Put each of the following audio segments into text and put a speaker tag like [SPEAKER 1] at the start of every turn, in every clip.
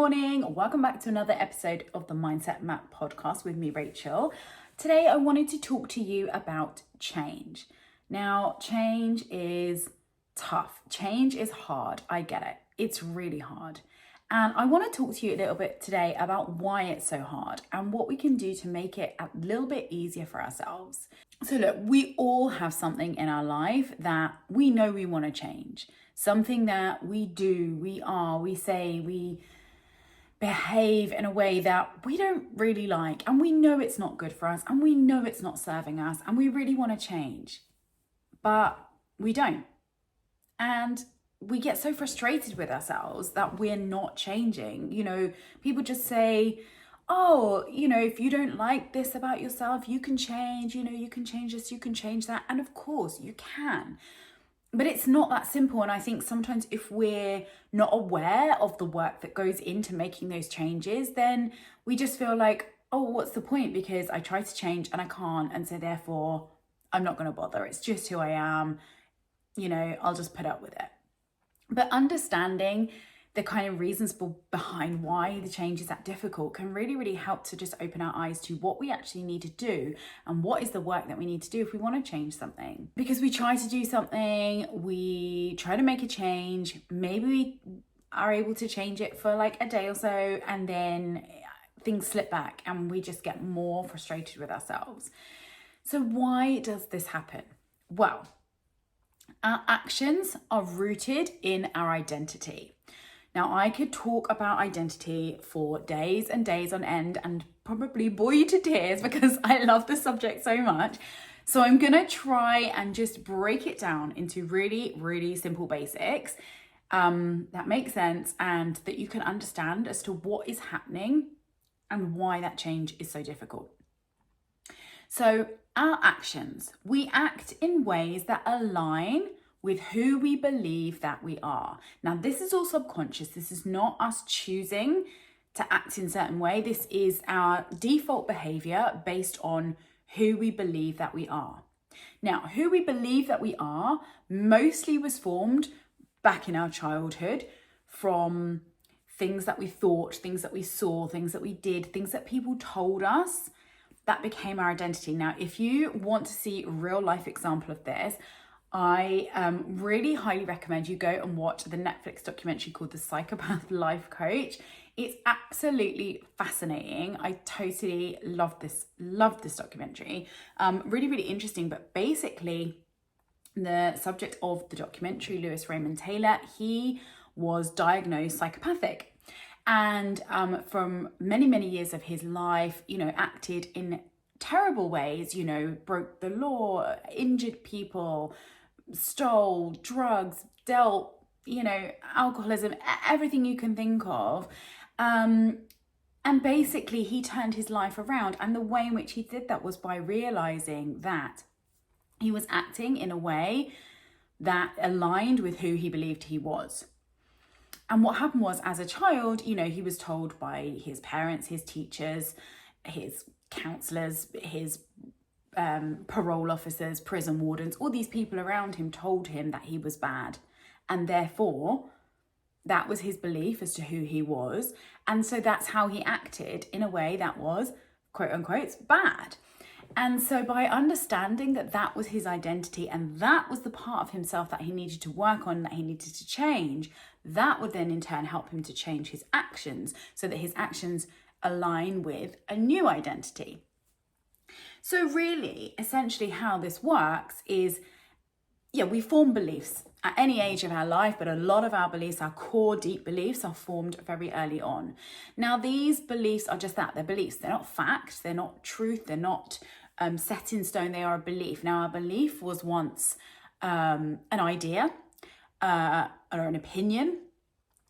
[SPEAKER 1] morning. Welcome back to another episode of the Mindset Map podcast with me, Rachel. Today, I wanted to talk to you about change. Now, change is tough. Change is hard. I get it. It's really hard. And I want to talk to you a little bit today about why it's so hard and what we can do to make it a little bit easier for ourselves. So look, we all have something in our life that we know we want to change. Something that we do, we say, we behave in a way that we don't really like, and we know it's not good for us, and we know it's not serving us, and we really want to change, but we don't. And we get so frustrated with ourselves that we're not changing. People just say, oh, if you don't like this about yourself, you can change, you can change this, you can change that. And of course you can. But it's not that simple. And I think sometimes if we're not aware of the work that goes into making those changes, then we just feel like, oh, what's the point? Because I try to change and I can't. And so therefore, I'm not going to bother. It's just who I am. I'll just put up with it. But understanding the kind of reasons behind why the change is that difficult can really, really help to just open our eyes to what we actually need to do and what is the work that we need to do if we want to change something. Because we try to do something, we try to make a change, maybe we are able to change it for like a day or so, and then things slip back and we just get more frustrated with ourselves. So why does this happen? Well, our actions are rooted in our identity. Now, I could talk about identity for days and days on end and probably bore you to tears because I love the subject so much. So I'm going to try and just break it down into really, really simple basics that make sense and that you can understand as to what is happening and why that change is so difficult. So our actions, we act in ways that align with who we believe that we are. Now, this is all subconscious. This is not us choosing to act in a certain way. This is our default behavior based on who we believe that we are. Now, who we believe that we are mostly was formed back in our childhood from things that we thought, things that we saw, things that we did, things that people told us. That became our identity. Now, if you want to see a real life example of this, I really highly recommend you go and watch the Netflix documentary called The Psychopath Life Coach. It's absolutely fascinating. I totally love this documentary. Really, really interesting. But basically, the subject of the documentary, Lewis Raymond Taylor, he was diagnosed psychopathic. And from many, many years of his life, acted in terrible ways, broke the law, injured people, stole, drugs, dealt, alcoholism, everything you can think of. And basically he turned his life around. And the way in which he did that was by realizing that he was acting in a way that aligned with who he believed he was. And what happened was, as a child, he was told by his parents, his teachers, his counselors, his parole officers, prison wardens, all these people around him told him that he was bad. And therefore, that was his belief as to who he was. And so that's how he acted in a way that was, quote unquote, bad. And so by understanding that that was his identity and that was the part of himself that he needed to work on, that he needed to change, that would then in turn help him to change his actions so that his actions align with a new identity. So really, essentially how this works is, we form beliefs at any age of our life, but a lot of our beliefs, our core deep beliefs, are formed very early on. Now, these beliefs are just that, they're beliefs. They're not facts, they're not truth, they're not set in stone, they are a belief. Now, our belief was once an idea or an opinion,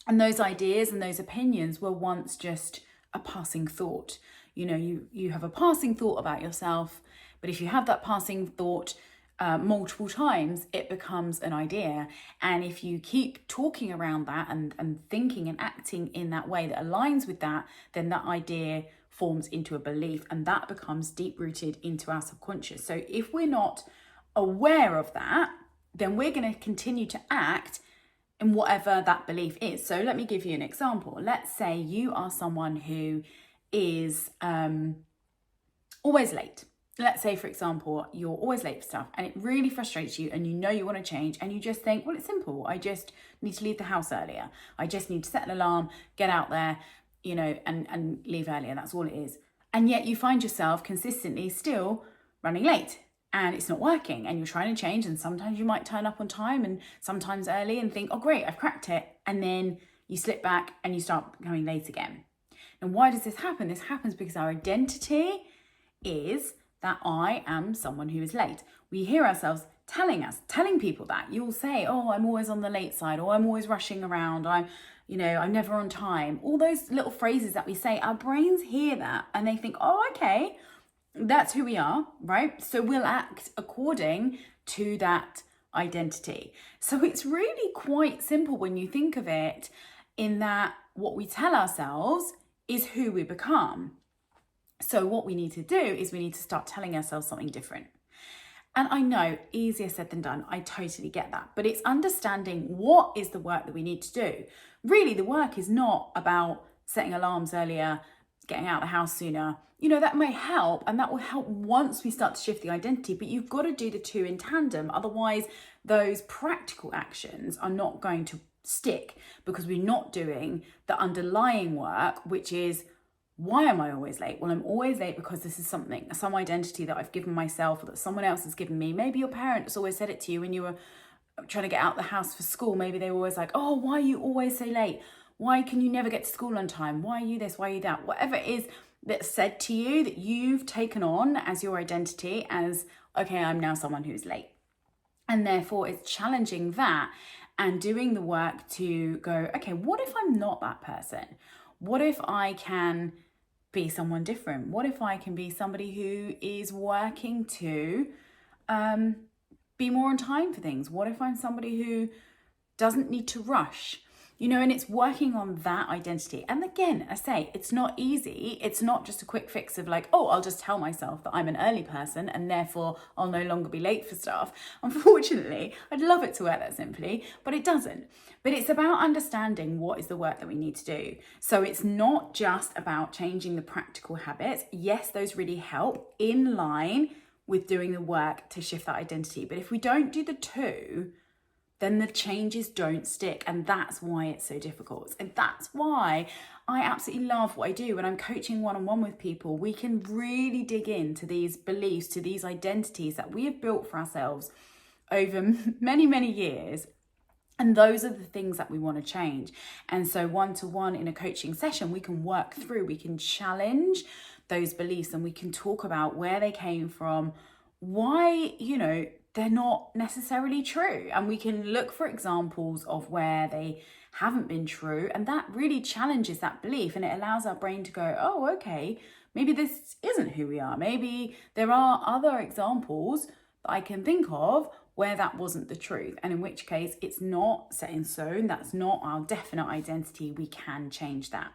[SPEAKER 1] and those ideas and those opinions were once just a passing thought. You have a passing thought about yourself, but if you have that passing thought multiple times, it becomes an idea. And if you keep talking around that and thinking and acting in that way that aligns with that, then that idea forms into a belief, and that becomes deep rooted into our subconscious. So if we're not aware of that, then we're going to continue to act in whatever that belief is. So let me give you an example. Let's say you are someone who is always late. Let's say, for example, you're always late for stuff and it really frustrates you and you know you want to change and you just think, well, it's simple. I just need to leave the house earlier. I just need to set an alarm, get out there, and leave earlier. That's all it is. And yet you find yourself consistently still running late and it's not working and you're trying to change, and sometimes you might turn up on time and sometimes early and think, oh great, I've cracked it. And then you slip back and you start becoming late again. And why does this happen? This happens because our identity is that I am someone who is late. We hear ourselves telling people that. You'll say, oh, I'm always on the late side, or I'm always rushing around, I'm never on time. All those little phrases that we say, our brains hear that and they think, oh, okay, that's who we are, right? So we'll act according to that identity. So it's really quite simple when you think of it, in that what we tell ourselves is who we become. So what we need to do is we need to start telling ourselves something different. And I know, easier said than done, I totally get that. But it's understanding what is the work that we need to do. Really, the work is not about setting alarms earlier, getting out of the house sooner. That may help, and that will help once we start to shift the identity, but you've got to do the two in tandem. Otherwise, those practical actions are not going to stick because we're not doing the underlying work, which is, why am I always late? Well, I'm always late because this is some identity that I've given myself or that someone else has given me. Maybe your parents always said it to you when you were trying to get out the house for school. Maybe they were always like, oh, why are you always so late? Why can you never get to school on time? Why are you this? Why are you that? Whatever it is that's said to you that you've taken on as your identity as, okay, I'm now someone who's late. And therefore it's challenging that and doing the work to go, okay, what if I'm not that person? What if I can be someone different? What if I can be somebody who is working to be more on time for things? What if I'm somebody who doesn't need to rush? And it's working on that identity. And again, I say, it's not easy. It's not just a quick fix of like, oh, I'll just tell myself that I'm an early person and therefore I'll no longer be late for stuff. Unfortunately, I'd love it to work that simply, but it doesn't. But it's about understanding what is the work that we need to do. So it's not just about changing the practical habits. Yes, those really help in line with doing the work to shift that identity. But if we don't do the two, then the changes don't stick. And that's why it's so difficult. And that's why I absolutely love what I do when I'm coaching one-on-one with people. We can really dig into these beliefs, to these identities that we have built for ourselves over many, many years. And those are the things that we want to change. And so one-to-one in a coaching session, we can work through, we can challenge those beliefs and we can talk about where they came from, why, they're not necessarily true. And we can look for examples of where they haven't been true. And that really challenges that belief. And it allows our brain to go, oh, okay, maybe this isn't who we are. Maybe there are other examples that I can think of where that wasn't the truth. And in which case it's not set in stone. That's not our definite identity. We can change that.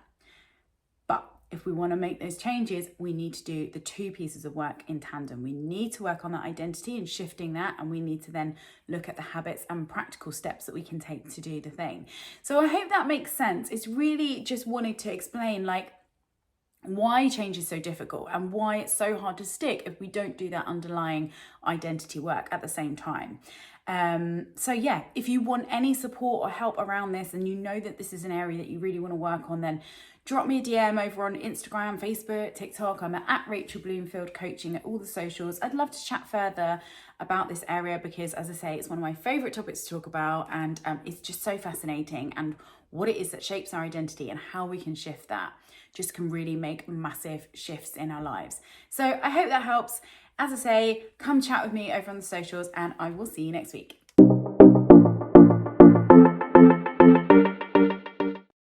[SPEAKER 1] But if we want to make those changes, we need to do the two pieces of work in tandem. We need to work on that identity and shifting that, and we need to then look at the habits and practical steps that we can take to do the thing. So I hope that makes sense. It's really just wanted to explain why change is so difficult and why it's so hard to stick if we don't do that underlying identity work at the same time. So yeah, if you want any support or help around this and you know that this is an area that you really want to work on, then drop me a DM over on Instagram, Facebook, TikTok. I'm at Rachel Bloomfield Coaching at all the socials. I'd love to chat further about this area because, as I say, it's one of my favourite topics to talk about, and it's just so fascinating, and what it is that shapes our identity and how we can shift that just can really make massive shifts in our lives. So I hope that helps. As I say, come chat with me over on the socials and I will see you next week.